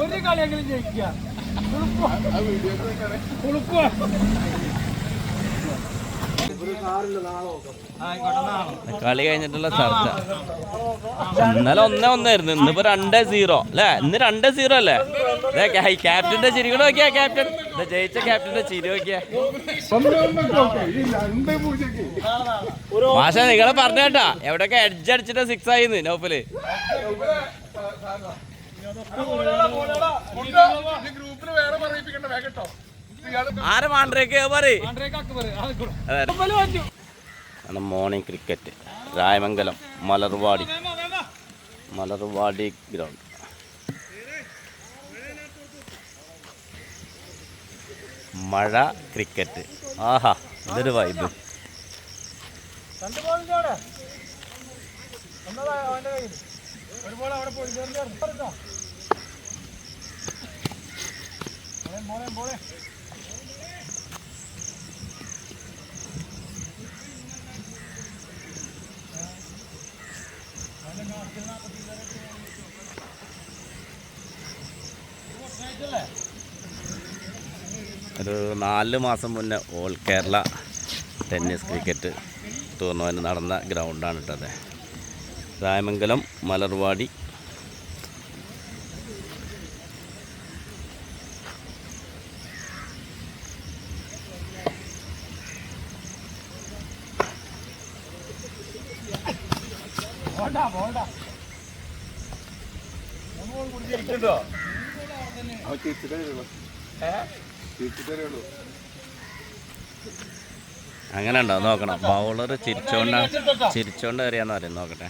ഒരു കളിയെങ്കിലും ജയിക്കുക. കളി കഴിഞ്ഞിട്ടുള്ള ചർച്ച. ഇന്നലെ 1-1 ഇന്നിപ്പോ 2-0 അല്ലേ? ഇന്ന് 2-0 അല്ലേ? ക്യാപ്റ്റന്റെ ചിരി കൂടെ നോക്കിയാ. ക്യാപ്റ്റൻ ജയിച്ച ക്യാപ്റ്റന്റെ ചിരി നോക്കിയാ. മാഷ നിങ്ങളെ പറഞ്ഞ കേട്ടാ എവിടെയൊക്കെ എഡ്ജ് അടിച്ചിട്ട് 6 ആയിന്ന് നൗഫല്. ആരെ Mandrake morning cricket Rayamangalam Malarvadi ground. മഴ ക്രിക്കറ്റ്. ആഹാ ഇതൊരു വൈബ്. ഒരു 4 മാസം മുന്നേ all Kerala tennis cricket tournament നടന്ന ഗ്രൗണ്ടാണ് കേട്ടത്. രായമംഗലം മലർവാടി. അങ്ങനെ ഉണ്ടോ നോക്കണം. ബൗളർ ചിരിച്ചോണ്ട് കയറിയാന്ന് പറയും. നോക്കട്ടെ.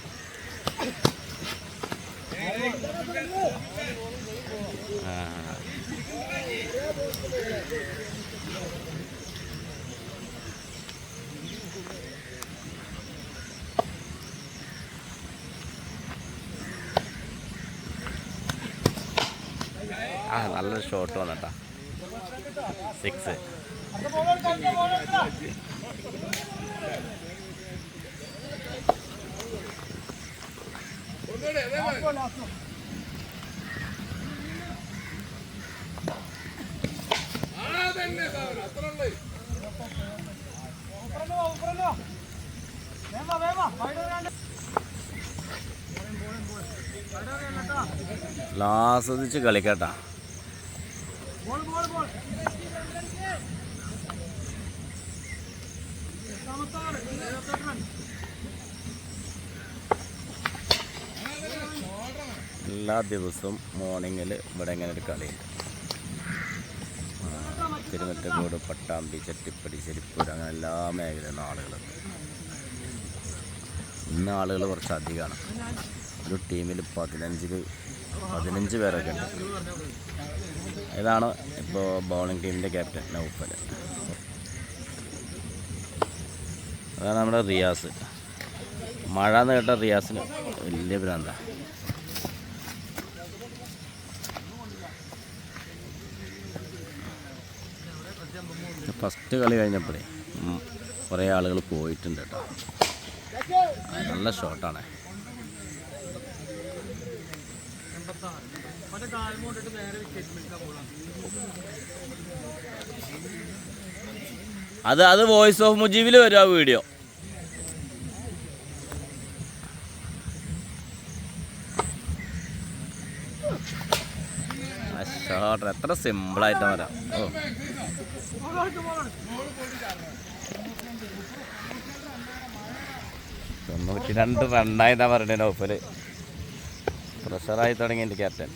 നല്ലൊരു ഷോട്ട് വന്നിട്ടാ. 6. ആസ്വദിച്ച് കളിക്കട്ടാ. എല്ലാ ദിവസവും മോർണിംഗിൽ ഇവിടെ ഇങ്ങനെ ഒരു കളിയുണ്ട്. തിരുവനന്തപുരം, പട്ടാമ്പി, ചട്ടിപ്പടി, ചെരിപ്പൂർ അങ്ങനെ എല്ലാ മേഖലയിലും ആളുകളുണ്ട്. ഇന്ന് ആളുകൾ കുറച്ച് അധികമാണ്. ഒരു ടീമിൽ 15 പേരൊക്കെ ഉണ്ട്. ഇതാണ് ഇപ്പോൾ ബൗളിംഗ് ടീമിൻ്റെ ക്യാപ്റ്റൻ നൗഫൽ. അതാണ് നമ്മുടെ റിയാസ്. മഴ എന്ന് കേട്ട റിയാസിന് വലിയ ഭ്രാന്താ. ഫസ്റ്റ് കളി കഴിഞ്ഞപ്പോഴേ കുറേ ആളുകൾ പോയിട്ടുണ്ട് കേട്ടോ. നല്ല ഷോട്ടാണ്. അത് വോയിസ് ഓഫ് മുജീബിൽ വരും ആ വീഡിയോ. ഷോട്ട് എത്ര സിമ്പിളായിട്ട് വരാം. 92 റണ്ണായിട്ടാ പറയണേ നൗഫല്. പ്രഷറായി തുടങ്ങി എൻ്റെ ക്യാപ്റ്റൻ.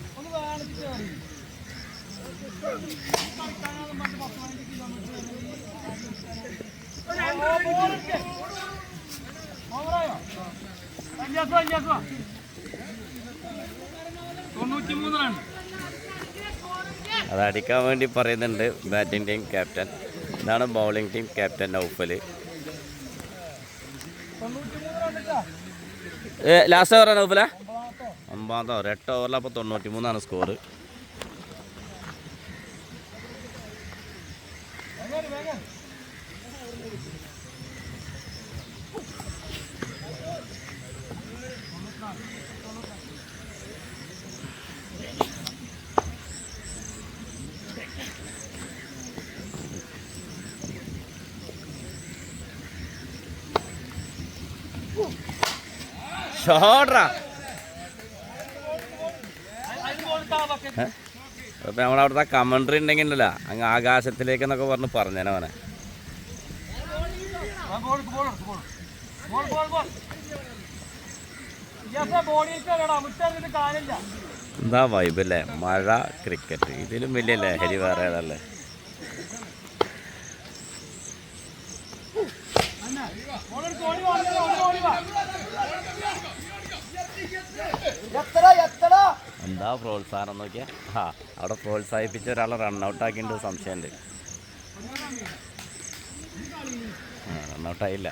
അതടിക്കാൻ വേണ്ടി പറയുന്നുണ്ട് ബാറ്റിംഗ് ടീം ക്യാപ്റ്റൻ. ഇതാണ് bowling team captain Naufal. Last ഓവറാ നൗഫല? 9ാം ഓവർ. 8 ഓവറിൽ അപ്പോൾ 93 സ്കോർ. ഷോട്രാ. അപ്പൊ നമ്മളവിടുത്തെ കമൻട്രി ഉണ്ടെങ്കിൽ ഉണ്ടല്ലോ അങ്ങ് ആകാശത്തിലേക്ക് എന്നൊക്കെ പറഞ്ഞേനെ അവനെ. എന്താ വൈബല്ലേ, മഴ ക്രിക്കറ്റ്, ഇതിലും വലിയ ലഹരി വേറെ ഏതല്ലേ. എന്താ പ്രോത്സാഹനം നോക്കിയാ. അവിടെ പ്രോത്സാഹിപ്പിച്ച ഒരാളെ റണ്ണൗട്ട് ആക്കിയിട്ട് സംശയമുണ്ട്. റണ്ണൗട്ടായില്ല.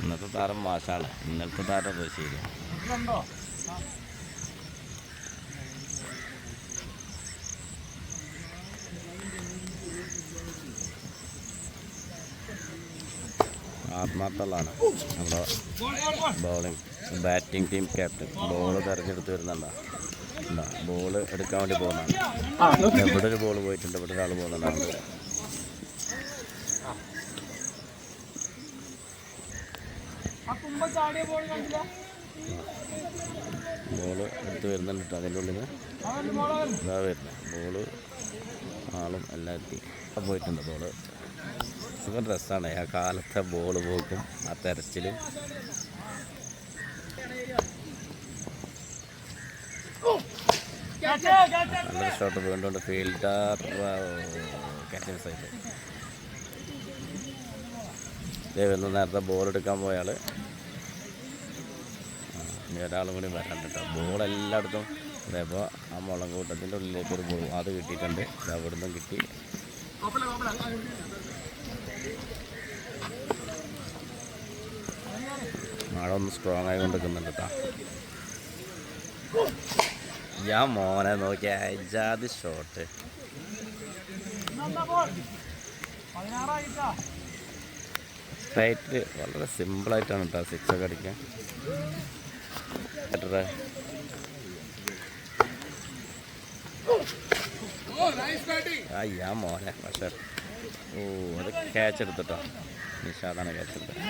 ഇന്നത്തെ താരം മാഷാണ്, ഇന്നലത്തെ താരം ശരി. ആത്മാർത്ഥമാണ് നമ്മുടെ bowling batting team captain. Ball തിരഞ്ഞെടുത്ത് വരുന്നുണ്ടോ? എന്താ ബോൾ എടുക്കാൻ വേണ്ടി പോകുന്നുണ്ട്. എവിടെ ഒരു ബോൾ പോയിട്ടുണ്ട്, ഇവിടെ ഒരാൾ പോകുന്നുണ്ടാവും. ബോള് എടുത്ത് വരുന്നുണ്ട് കേട്ടോ. അതിൻ്റെ ഉള്ളിൽ നിന്ന് ഇതാ വരുന്നത് ബോള്, ആളും എല്ലാം എത്തി പോയിട്ടുണ്ട്. ബോള് സുഖം രസമാണ് ആ കാലത്തെ ബോൾ പോക്കും ആ തെരച്ചിലും. നല്ലൊരു ഷോട്ട് വീണ്ടുണ്ട്. ഫീൽഡർ ക്യാച്ചിങ് സൈഡ് വരുന്നു. നേരത്തെ ബോൾ എടുക്കാൻ പോയാൽ ഇനി ഒരാളും കൂടി വരാണ്ട് കേട്ടോ. ബോൾ എല്ലായിടത്തും അതേപോലെ ആ മുളം കൂട്ടത്തിൻ്റെ ഉള്ളിലേക്ക് ഒരു ബോൾ അത് കിട്ടിയിട്ടുണ്ട്. അവിടെ നിന്നും കിട്ടി. മഴ ഒന്ന് സ്ട്രോങ് ആയി കൊണ്ടിരിക്കുന്നുണ്ട് കേട്ടോ. ഞാൻ മോനെ നോക്കിയ ജാതി ഷോട്ട്. സ്ട്രൈറ്റ് വളരെ സിമ്പിളായിട്ടാണ് കേട്ടോ സിക്സൊക്കെ അടിക്കാൻ. ഞാൻ മോനെ പക്ഷേ അത് ക്യാച്ച് എടുത്തിട്ടോ. നിഷാദാണ് ക്യാച്ച് എടുത്തത്.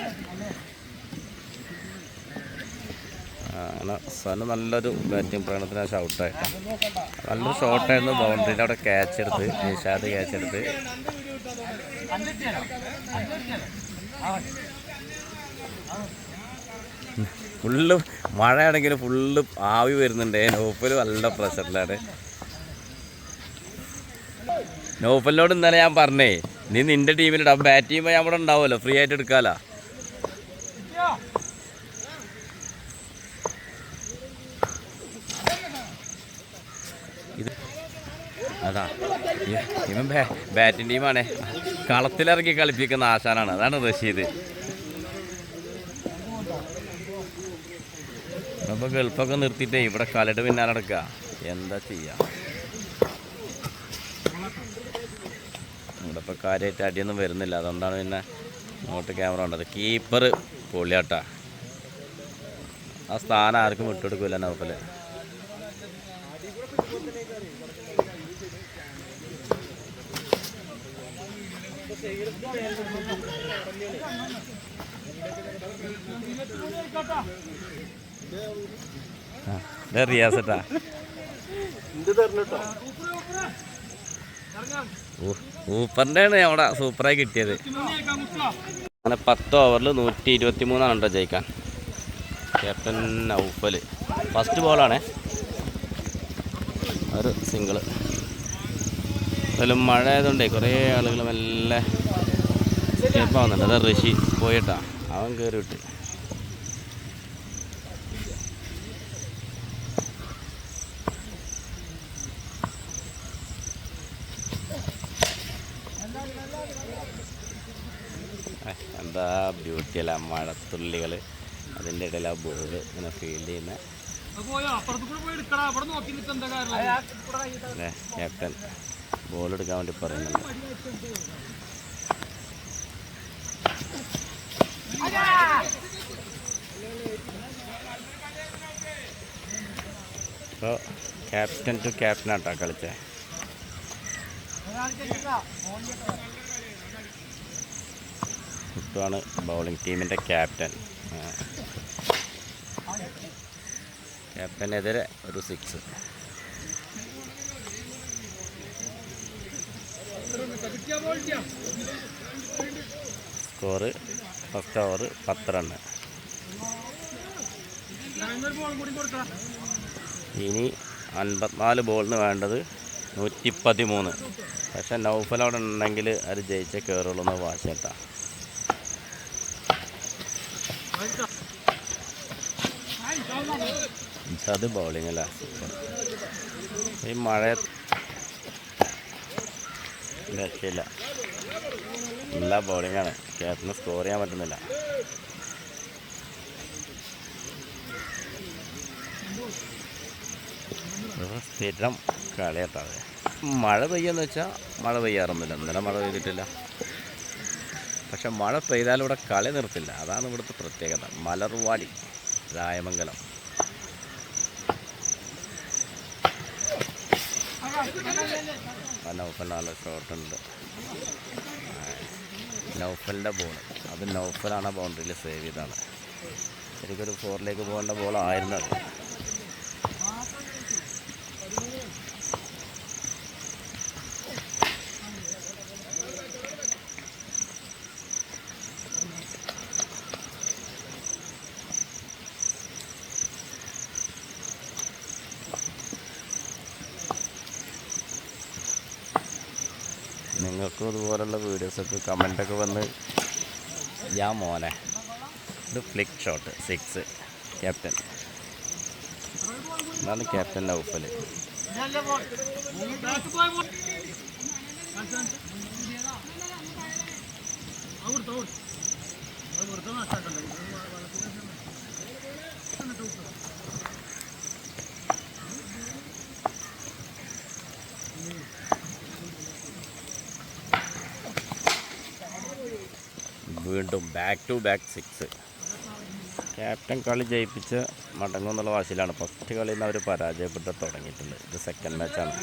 അങ്ങനെ സന് നല്ലൊരു ബാറ്റിംഗ് പ്രകടനത്തിന് ഷൗട്ടായിട്ടാണ്. നല്ലൊരു ഷോട്ടായിരുന്നു. ബൗണ്ടറിയിൽ അവിടെ ക്യാച്ച് എടുത്ത് നിഷാദ് ക്യാച്ച് എടുത്ത്. ഫുള്ള് മഴയാണെങ്കിൽ ഫുള്ള് ആവി വരുന്നുണ്ട്. നൗഫൽ നല്ല പ്രഷറിലാണ്. നൗഫലിനോട് ഇന്നലെ ഞാൻ പറഞ്ഞേ, നീ നിൻ്റെ ടീമിലിടാം, ബാറ്റ് ചെയ്യുമ്പോൾ ഞാൻ ഇവിടെ ഉണ്ടാവുമല്ലോ, ഫ്രീ ആയിട്ട് എടുക്കാമല്ലോ. ഇത് അതാ ഇവൻ ബാറ്റിംഗ് ടീമാണ്. കളത്തിലിറങ്ങി കളിപ്പിക്കുന്ന ആശാനാണ്. അതാണ് റഷീദ്. അപ്പോൾ ഗൾഫൊക്കെ നിർത്തിയിട്ടേ ഇവിടെ കളിയുടെ പിന്നാലെ നടക്കുക. എന്താ ചെയ്യുക? ഇവിടെ ഇപ്പോൾ കാര്യമായിട്ട് അടിയൊന്നും വരുന്നില്ല. അതുകൊണ്ടാണ് പിന്നെ അങ്ങോട്ട് ക്യാമറ ഉണ്ടത്. കീപ്പർ പൊളിയാട്ടാ. ആ സ്ഥാനം ആർക്കും വിട്ടുകൊടുക്കില്ല നൗഫല്. റിയാസട്ടാ ഊപ്പറിൻ്റെയാണ് അവിടെ സൂപ്പറായി കിട്ടിയത്. അങ്ങനെ 10 ഓവറിൽ 123 കേട്ടോ ജയിക്കാൻ. ക്യാപ്റ്റൻ നൗഫൽ ഫസ്റ്റ് ബോളാണേ, ഒരു സിംഗിള്. അതിലും മഴ ആയതുകൊണ്ടേ കുറേ ആളുകൾ മെല്ലെ സ്റ്റെപ്പ് ആവുന്നുണ്ട്. അത് ഋഷി പോയിട്ടാ, അവൻ കയറി വിട്ട്. എന്താ ബ്യൂട്ടിയല്ല മഴത്തുള്ളികൾ. അതിൻ്റെ ഇടയിൽ ആ ബോള് ഇങ്ങനെ ഫീൽഡ് ചെയ്യുന്ന ക്യാപ്റ്റൻ ബോൾ എടുക്കാൻ വേണ്ടി പറയുന്നുണ്ട്. ഇപ്പോൾ ക്യാപ്റ്റൻ ടു ക്യാപ്റ്റനാട്ടാ കളിച്ചേ. കുട്ടുവാണ് ബൗളിംഗ് ടീമിൻ്റെ ക്യാപ്റ്റൻ. ക്യാപ്റ്റനെതിരെ ഒരു 6. Score first over 10 run. ഇനി 54 ബോളിന് വേണ്ടത് 113. പക്ഷെ നൗഫൽ അവിടെ ഉണ്ടെങ്കിൽ അത് ജയിച്ചേ കയറുള്ളൂ എന്ന് വാശിട്ടാ. അത് ബൗളിംഗ് അല്ല, ഈ മഴ രക്ഷയില്ല. എല്ലാ ബൗളിങ്ങാണ്. ക്യാപ്റ്റന് സ്കോർ ചെയ്യാൻ പറ്റുന്നില്ല. സ്ഥിരം കളിയാട്ടാതെ. മഴ പെയ്യാന്ന് വെച്ചാൽ മഴ പെയ്യാറൊന്നുമില്ല. ഇന്നലെ മഴ പെയ്തിട്ടില്ല. പക്ഷെ മഴ പെയ്താലും ഇവിടെ കളി നിർത്തില്ല. അതാണ് ഇവിടുത്തെ പ്രത്യേകത. മലർവാടി, രായമംഗലം. നൗഫൽ നല്ല ഷോട്ടുണ്ട്. നൗഫലിൻ്റെ ബോൾ, അത് നൗഫലാണ് ബൗണ്ടറിയിൽ സേവ് ചെയ്താണ്. ശരിക്കൊരു 4ലേക്ക് പോകേണ്ട ബോളായിരുന്നു അത്. നിങ്ങൾക്കും ഇതുപോലുള്ള വീഡിയോസൊക്കെ കമൻറ്റൊക്കെ വന്ന് ഞാൻ മോനെ ഇത് ഫ്ലിക്ക് ഷോട്ട് 6 ക്യാപ്റ്റൻ. എന്നാണ് ക്യാപ്റ്റൻ നൗഫൽ. വീണ്ടും ബാക്ക് ടു ബാക്ക് 6. ക്യാപ്റ്റൻ കളി ജയിപ്പിച്ച് മടങ്ങുമെന്നുള്ള വാശിയിലാണ്. ഫസ്റ്റ് കളിയിൽ നിന്ന് അവർ പരാജയപ്പെട്ട് തുടങ്ങിയിട്ടുണ്ട്. ഇത് സെക്കൻഡ് മാച്ചാണ്.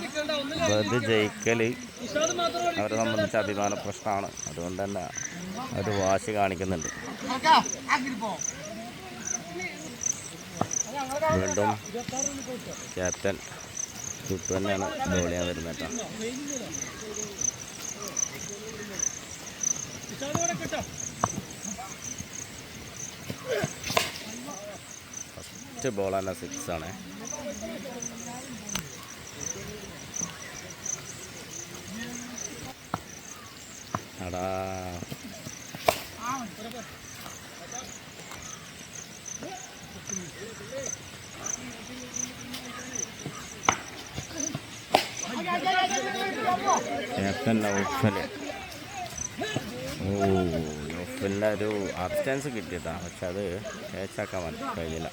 അപ്പോൾ ഇത് ജയിക്കൽ അവരെ സംബന്ധിച്ച് അഭിമാന പ്രശ്നമാണ്. അതുകൊണ്ട് തന്നെ അവർ വാശി കാണിക്കുന്നുണ്ട്. വീണ്ടും ക്യാപ്റ്റൻ കുട്ടു തന്നെയാണ് ബോൾ ചെയ്യാൻ വരുന്നത് കേട്ടോ. ഫസ്റ്റ് ബോൾ തന്നെ 6 ആണ്. അടാ ക്യാപ്റ്റൻ നൗഫൽ. നൗഫലിൻ്റെ ഒരു ഹാഫ് ചാൻസ് കിട്ടിയതാണ്. പക്ഷെ അത് ക്യാച്ചാക്കാൻ കഴിഞ്ഞില്ല.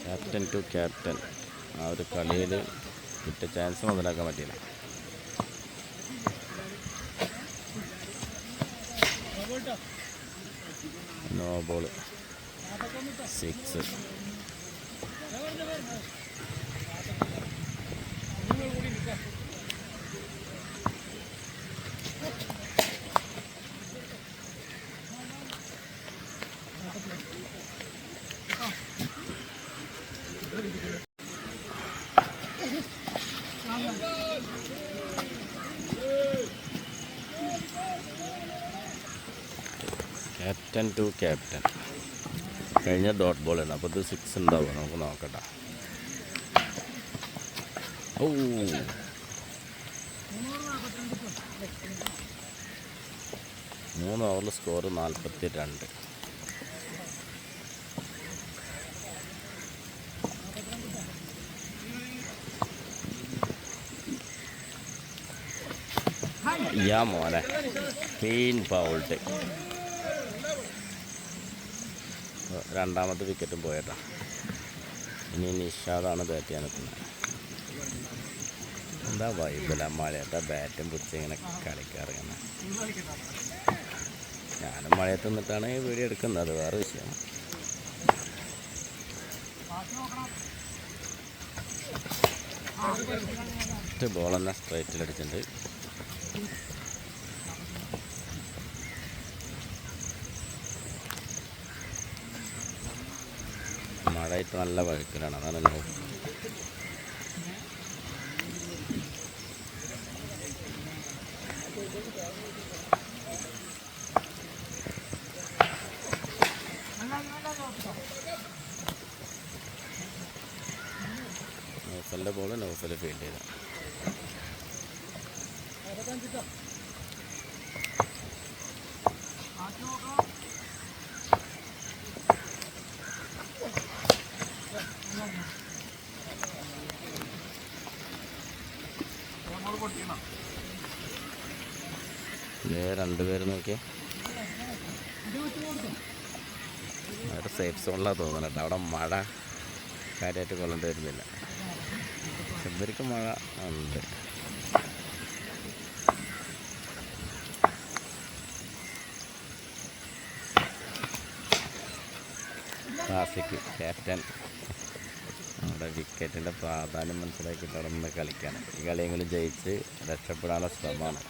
ക്യാപ്റ്റൻ ടു ക്യാപ്റ്റൻ ആ ഒരു കളിയിൽ കിട്ടിയ ചാൻസ് മുതലാക്കാൻ പറ്റിയില്ല. No ball 6. Captain to captain. കഴിഞ്ഞ ഡോട്ട് ബോളാണ്. അപ്പോൾ ഇത് 6 ഉണ്ടാവുക. നമുക്ക് നോക്കട്ടെ. ഓ 3 ഓവറിൽ സ്കോർ 42. യാ മോനെ ക്ലീൻ ഫൗൾട്ട്. രണ്ടാമത്തെ വിക്കറ്റും പോയേട്ടാ. ഇനി നിഷാദാണ് ബാറ്റ് ചെയ്യാനെത്തുന്നത്. എന്താ വൈബില്ല മഴയത്തെ ബാറ്റും പിടിച്ച് ഇങ്ങനെ കളിക്കാറിയുന്നത്. ഞാനും മഴയത്ത് നിന്നിട്ടാണ് ഈ വീഡിയോ എടുക്കുന്നത്. അത് വേറെ വിഷയം. ബോൾ തന്നെ സ്ട്രൈറ്റിൽ അടിച്ചിട്ടുണ്ട്. ആയിട്ട് നല്ല വഴുക്കലാണ്. അതാണ് നൗഫൽ. നൗഫലിൻ്റെ ബോൾ നൗഫൽ ഫീൽഡ് ചെയ്ത. രണ്ടുപേര് നോക്കിയേ, ഒരു സേഫ് സോണിലാണ് തോന്നുന്നത് കേട്ടോ. അവിടെ മഴ കാര്യമായിട്ട് കൊള്ളേണ്ടി വരുന്നില്ല. ഇവർക്ക് മഴ ഉണ്ട്. ക്ലാസിക് ക്യാപ്റ്റൻ നമ്മുടെ വിക്കറ്റിൻ്റെ പ്രാധാന്യം മനസ്സിലാക്കിയിട്ട് അവിടെ നിന്ന് കളിക്കുകയാണ്. ഈ കളിയെങ്കിലും ജയിച്ച് രക്ഷപ്പെടാനുള്ള ശ്രമമാണ്.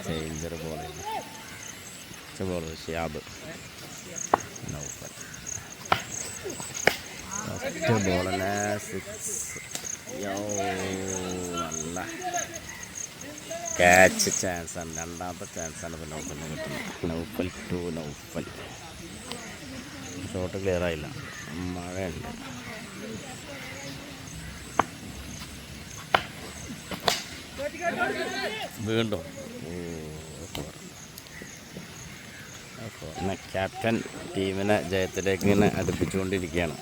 Changer ball Shiyab Naufal first ബോളിനെ 6. നല്ല ക്യാച്ച് ചാൻസാണ്. രണ്ടാമത്തെ ചാൻസാണ് ഇപ്പോൾ നൗഫലിന് കിട്ടുന്നത്. നൗഫൽ 2 നൗഫൽ. ഷോട്ട് ക്ലിയർ ആയില്ല, മഴയുണ്ട്. വീണ്ടും പിന്നെ ക്യാപ്റ്റൻ ടീമിനെ ജയത്തിലേക്ക് ഇങ്ങനെ അടുപ്പിച്ചുകൊണ്ടിരിക്കുകയാണ്.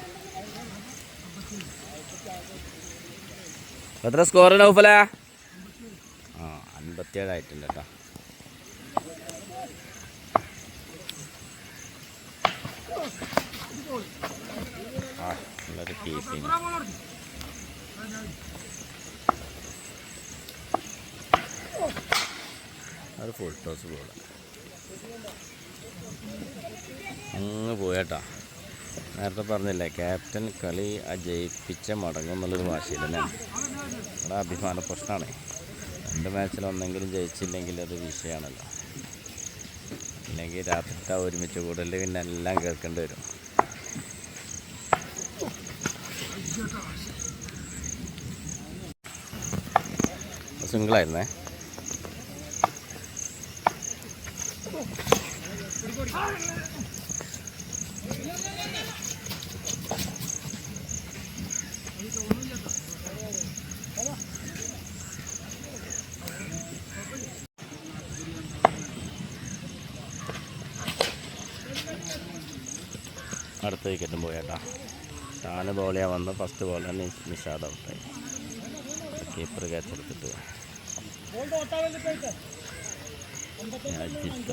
എത്ര സ്കോർ നൗഫല? 57 ആയിട്ടുണ്ട് കേട്ടോ. നല്ലൊരു കീപ്പിങ്. അത് ഫുൾ ടോസ് ബോൾ അങ്ങ് പോയേട്ടാ. നേരത്തെ പറഞ്ഞില്ലേ, ക്യാപ്റ്റൻ കളി ജയിപ്പിച്ച മടങ്ങും എന്നുള്ളൊരു വാശിയിൽ തന്നെയാണ്. നമ്മുടെ അഭിമാന പ്രശ്നമാണ്. 2 മാച്ചിലൊന്നെങ്കിലും ജയിച്ചില്ലെങ്കിൽ അത് വിഷയമാണല്ലോ. ഇല്ലെങ്കിൽ രാത്രിത്തെ ഒരുമിച്ച് കൂടൽ പിന്നെ എല്ലാം കേൾക്കേണ്ടി വരും. സിംഗിളായിരുന്നേ. അടുത്ത വിക്കറ്റും പോയേട്ടാ. ഷാന് ബോൾ ചെയ്യാൻ വന്നു. ഫസ്റ്റ് ബോൾ തന്നെ നിഷാദ് ഔട്ടായി. കീപ്പർ ക്യാച്ച് എടുത്തിട്ട്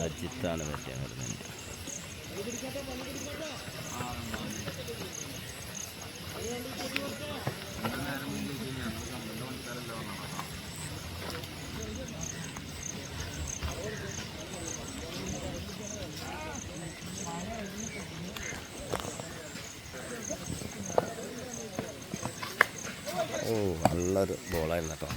അജിത്താണ് പറ്റിയാൽ വരുന്നത്. നല്ലൊരു ബോളായിരുന്നു കേട്ടോ.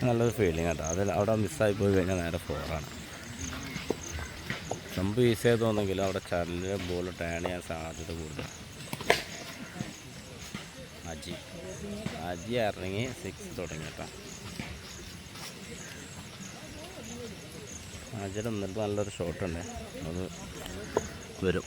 നല്ലൊരു ഫീലിംഗ് കേട്ടോ. അതിൽ അവിടെ മിസ്സായി പോയി കഴിഞ്ഞാൽ നേരെ 4 സംഭവം ഈസിയായി തോന്നുമെങ്കിലും അവിടെ ചരലിലെ ബോൾ ടേൺ ചെയ്യാൻ സാധ്യത കൂടുതലാണ്. അജി ഇറങ്ങി 6 തുടങ്ങി കേട്ടോ. അജിയുടെ എന്നിട്ട് നല്ലൊരു ഷോട്ടുണ്ട്, അത് വരും.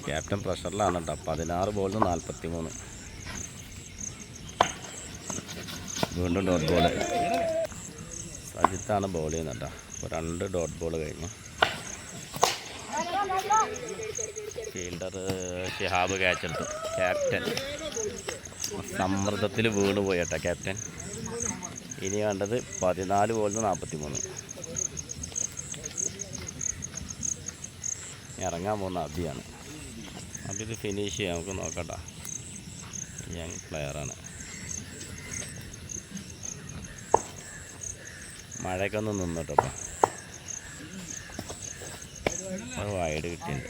ക്യാപ്റ്റൻ പ്രഷറിലാണ് കേട്ടോ. 16 ബോളിന് 43. വീണ്ടും ഡോട്ട് ബോൾ. സജിത്താണ് ബോൾ ചെയ്യുന്നത് കേട്ടോ. ഇപ്പോൾ 2 ഡോട്ട് ബോൾ കഴിഞ്ഞു. ഫീൽഡർ ഷിഹാബ് ക്യാച്ച് എടുത്തു. ക്യാപ്റ്റൻ സമ്മർദ്ദത്തിൽ വീണ് പോയട്ടാ ക്യാപ്റ്റൻ. ഇനി വേണ്ടത് 14 ബോളിന് 43. ഇറങ്ങാൻ പോകുന്ന അബിയാണ്. അബി ഇത് ഫിനിഷ് ചെയ്യാം, നമുക്ക് നോക്കട്ടാ. യങ് പ്ലെയറാണ്. മഴയൊക്കെ ഒന്ന് നിന്നിട്ടപ്പം വൈഡ് കിട്ടിയിട്ടുണ്ട്.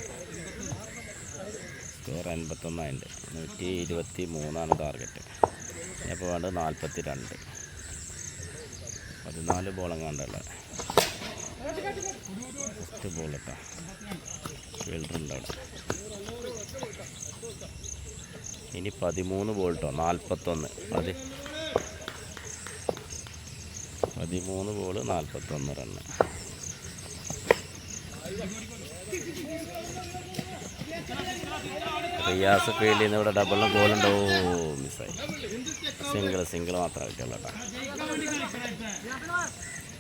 Score 81 123 target. ഇപ്പോൾ വേണ്ടത് 42. 14 ബോളെങ്ങാണ്ടല്ല. ഫസ്റ്റ് ബോൾ കേട്ടോ. ഫീൽഡറുണ്ട് അവിടെ. ഇനി 13 ബോൾ കേട്ടോ. 41. 13 ബോൾ 41 റണ്ണ്. റിയാസ് ഫീൽഡിൽ നിന്ന് ഇവിടെ ഡബിളിന് ഗോളുണ്ടോ? മിസ്സായി. സിംഗിൾ മാത്രമേ കിട്ടുള്ളൂ കേട്ടോ.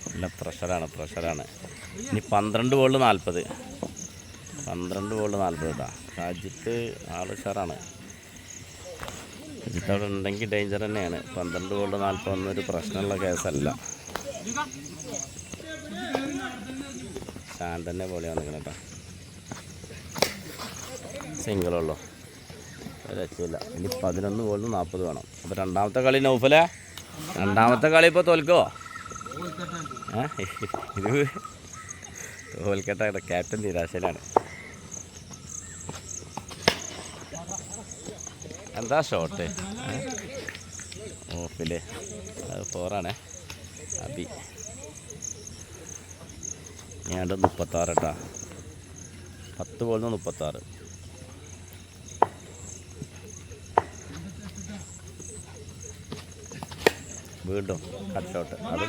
നല്ല പ്രഷറാണ്. ഇനി 12 ബോളിൽ 40. 12 ബോളിൽ 40 കേട്ടോ. അജിത്ത് ആൾ ഉഷാറാണ്. അജിത്ത് അവിടെ ഉണ്ടെങ്കിൽ ഡേഞ്ചർ തന്നെയാണ്. 12 ബോളിൽ 40 ഒന്നൊരു പ്രശ്നമുള്ള കേസല്ല. ശാന്തന്നെ പോലെ വന്നിരിക്കണം കേട്ടോ. സിംഗിളുള്ളൂ, ഒരു രക്ഷയില്ല. ഇനി 11 ബോളിന് 40 വേണം. അപ്പോൾ രണ്ടാമത്തെ കളി നൗഫലേ, രണ്ടാമത്തെ കളി ഇപ്പോൾ തോൽക്കോ? ഇത് തോൽക്കട്ടെ. ക്യാപ്റ്റൻ നിരാശയിലാണ്. എന്താ ഷോട്ട് ഓഫില്? അത് 4 അബി. ഞാൻ 36 കേട്ടോ. 10 ബോളിന് 36. വീണ്ടും കട്ട് ഷോട്ട്. അത്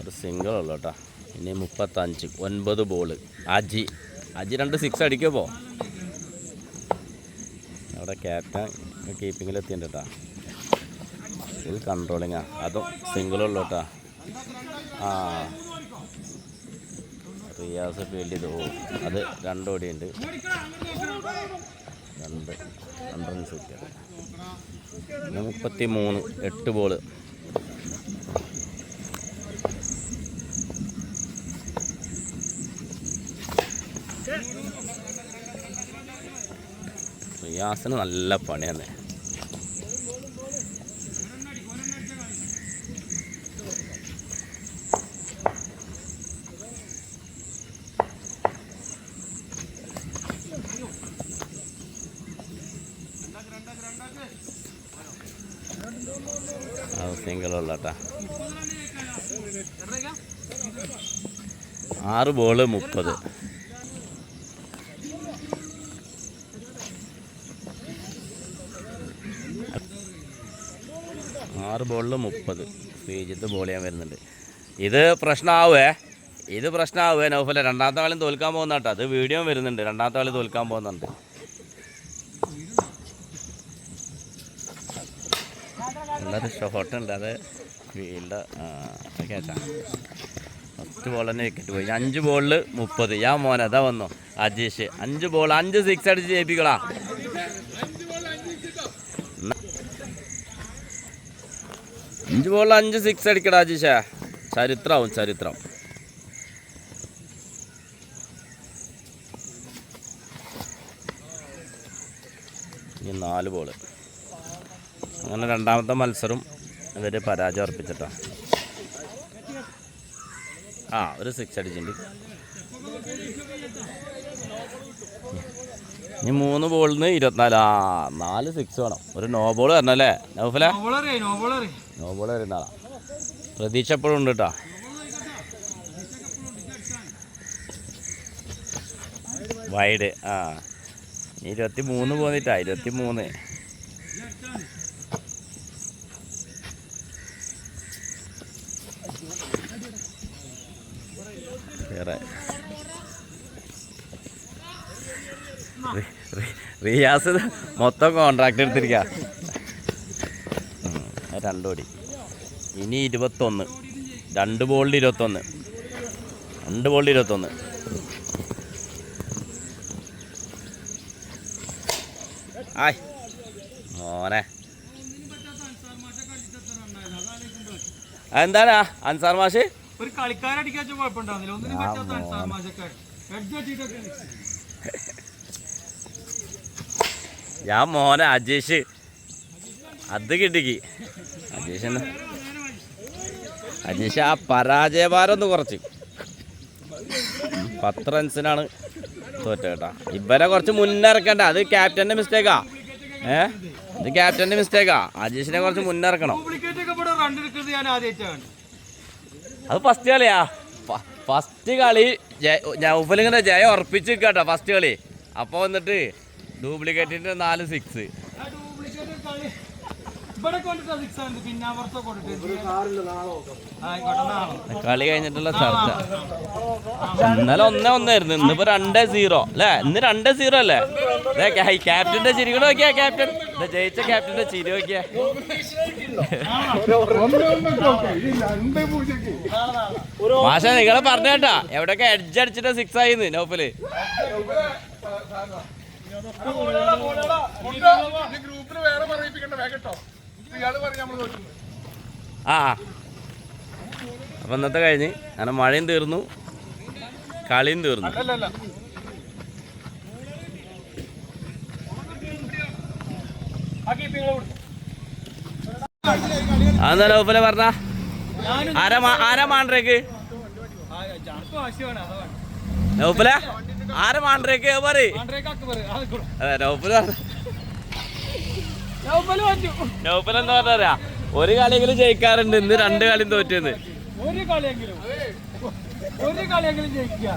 ഒരു സിംഗിൾ ഉള്ളു കേട്ടോ. ഇനി 35. 9 ബോൾ. അജി 2 6 അടിക്കുമോ? അവിടെ ക്യാപ്റ്റൻ കീപ്പിങ്ങിലെത്തിയിട്ടുണ്ട് കേട്ടോ. ഇത് കൺട്രോളിങ്ങാ. അതും സിംഗിളുള്ളൂ കേട്ടോ. റിയാസ് ഫീൽഡ് ചെയ്തു. അത് 2 ഓടിയുണ്ട്. 2 റൺസ് കിട്ടിയത്. പിന്നെ 33. 8 ബോൾ. റിയാസിന് നല്ല പണിയാണ്. സിംഗിളുള്ള കേട്ടോ. 6 ബോൾ 30. 6 ബോളിൽ 30. ശ്രീജിത്ത് ബോൾ ചെയ്യാൻ വരുന്നുണ്ട്. ഇത് പ്രശ്നമാവേ നൗഫല. രണ്ടാമത്തെ കളി തോൽക്കാൻ പോകുന്ന കേട്ടോ. അത് വീഡിയോ വരുന്നുണ്ട്. രണ്ടാമത്തെ കളി തോൽക്കാൻ പോകുന്നുണ്ട്. നല്ലൊരു ഷോട്ടുണ്ട്. അത് ഫീൽഡ് കേട്ടാ. ഫസ്റ്റ് ബോൾ തന്നെ വിക്കറ്റ് പോയി. 5 ബോളിൽ 30. ഞാൻ മോനെ അതാ വന്നു അജീഷ്. 5 ബോൾ 5 6 അടിച്ച് ജയിപ്പിക്കളാ. 5 ബോളിൽ 5 6 അടിക്കടാ അജീഷ. ചരിത്രം. ഇനി 4 ബോൾ. അങ്ങനെ രണ്ടാമത്തെ മത്സരം ഇവർ പരാജയം ഉറപ്പിച്ചിട്ടാ. ഒരു 6 അടിച്ചിട്ടുണ്ട്. ഇനി 3 ബോളിന് 24. 4 6 വേണം. ഒരു നോ ബോൾ വരണല്ലേ നൗഫല? നോ ബോൾ വരുന്ന ആളാ. പ്രതീക്ഷ എപ്പോഴും ഉണ്ട് കേട്ടോ. വൈഡ് 23 പോന്നിട്ടാ. 23. റിയാസ് മൊത്തം കോൺട്രാക്ട് എടുത്തിരിക്കുക. 2 ഓടി. ഇനി 21. 2 ബോളിൽ 21. ആയ് മോനെ എന്താണ് അൻസാർ മാഷ് ഒരു കളിക്കാരടിക്കാച്ച കുഴപ്പമുണ്ടാവുന്നില്ല ഒന്നിനും പറ്റാത്ത അൻസാർ മാഷൊക്കെ ഞാൻ മോനെ അജീഷ് അത് കിട്ടിക്ക് അജീഷ് ആ പരാജയഭാരം ഒന്ന് കുറച്ച് 10 റൺസിനാണ് തോറ്റ കേട്ടാ. ഇവരെ കുറച്ച് മുന്നിറക്കണ്ട, അത് ക്യാപ്റ്റന്റെ മിസ്റ്റേക്കാ. ഇത് ക്യാപ്റ്റന്റെ മിസ്റ്റേക്കാ. അജീഷിനെ കുറച്ച് മുന്നിറക്കണം. അത് ഫസ്റ്റ് കളിയാ. ഫസ്റ്റ് കളി നൗഫലിങ്ങനെ ജയം ഉറപ്പിച്ച് കേട്ടോ ഫസ്റ്റ് കളി. അപ്പൊ വന്നിട്ട് ഡ്യൂപ്ലിക്കേറ്റിന്റെ 4 6. കളി കഴിഞ്ഞിട്ടുള്ള ചർച്ച. ഇന്നലെ 1-1 ഇന്നിപ്പോ 2-0 അല്ലേ? ഇന്ന് 2-0 അല്ലേ? ക്യാപ്റ്റന്റെ ചിരി കൂടെ നോക്കിയാ, ക്യാപ്റ്റൻ ജയിച്ച ക്യാപ്റ്റന്റെ ചിരി നോക്കിയാ. മാഷ നിങ്ങളെ പറഞ്ഞ കേട്ടാ എവിടെയൊക്കെ എഡ്ജ് അടിച്ചിട്ട് 6 ആയിന്ന് നൗഫല്. ആ അപ്പൊ ഇന്നത്തെ കഴിഞ്ഞ് അങ്ങനെ മഴയും തീർന്നു, കളിയും തീർന്നു. അതെന്താ നൗഫല പറഞ്ഞ ആരാ മാണ്ട്രേക്ക്? നൗഫല ആരാ മാണ്ട്രേക്ക് പറയ്. അതെ നൗഫൽ എന്താ പറയാ, ഒരു കളിയെങ്കിലും ജയിക്കാറുണ്ട്, ഇന്ന് 2 കളിയും തോറ്റെന്ന്. ഒരു കളിയെങ്കിലും ജയിക്കുക.